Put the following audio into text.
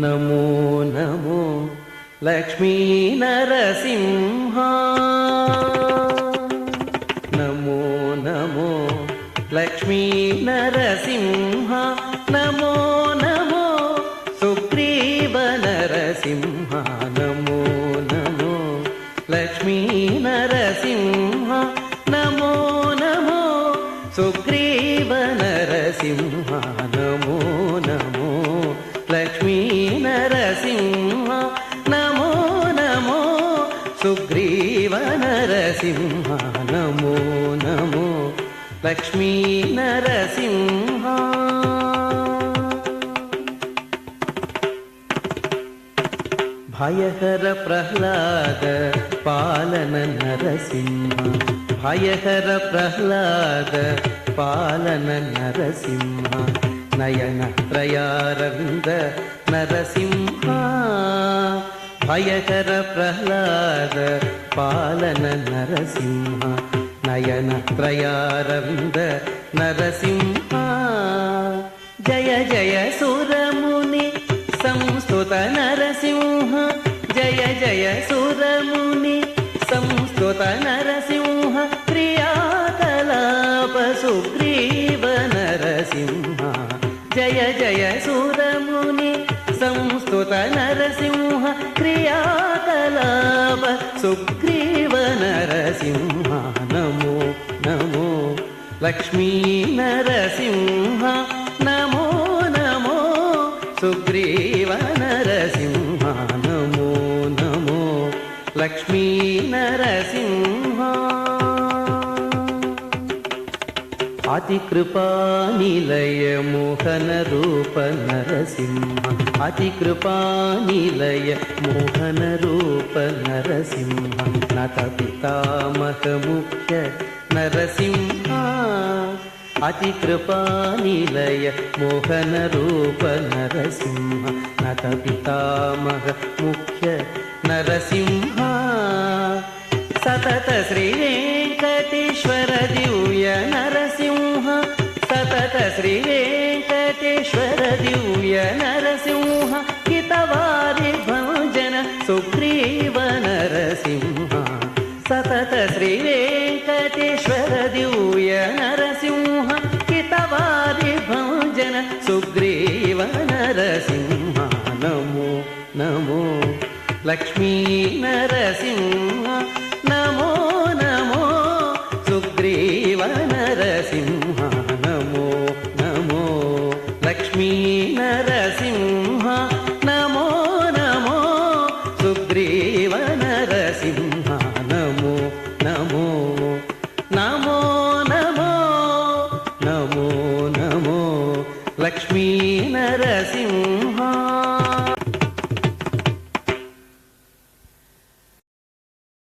నమో నమో లక్ష్మీ నరసింహ నమో నమో లక్ష్మీ నరసింహ నమో నమో సుగ్రీవ నరసింహ నమో నమో లక్ష్మీ నరసింహ నమో నమో సుగ్రీవ నరసింహ నమో నమో లక్ష్మీ నరసింహ నమో నమో సుగ్రీవ నరసింహ నమో నమో లక్ష్మీ నరసింహ భయహర ప్రహ్లాద పాలన నరసింహ భయహర ప్రహ్లాద పాలన నరసింహ నయన త్రయారవింద నరసింహ భయహర ప్రహ్లాద పాలన నరసింహ నయన త్రయారవింద నరసింహ జయ జయ సురముని సంస్తుత నరసింహ జయ జయ సురముని సంస్తుత నరసింహ క్రియాకలాప సుగ్రీవ నరసింహ జయ జయ సురముని సంస్తుత నరసింహ క్రియాకలాప సుగ్రీవ నరసింహ నమో నమో లక్ష్మీ నరసింహ నమో నమో సుగ్రీవ నరసింహ నమో నమో లక్ష్మీ నరసింహ అతి కృపానిలయ మోహన రూప నరసింహ అతి కృపానిలయ మోహన రూప నరసింహ నత పితామహ ముఖ్య నరసింహ అతి కృపానిలయ మోహన రూప నరసింహ నత పితామహ ముఖ్య నరసింహ సతత శ్రీ వెంకటేశ్వర దివ్య నరసింహ సతత శ్రీ వెంకటేశ్వర దివ్య నరసింహ హితవారి భంజన సుగ్రీవ నరసింహ సతత శ్రీ వెంకటేశ్వర దివ్య నరసింహ హితవారి భంజన సుగ్రీవ నరసింహ నమో నమో లక్ష్మీ నరసింహ నమో నమో సుగ్రీవ నరసింహ నమో నమో లక్ష్మీ నరసింహ నమో నమో సుగ్రీవ నరసింహ నమో నమో నమో నమో నమో నమో లక్ష్మీ నరసింహ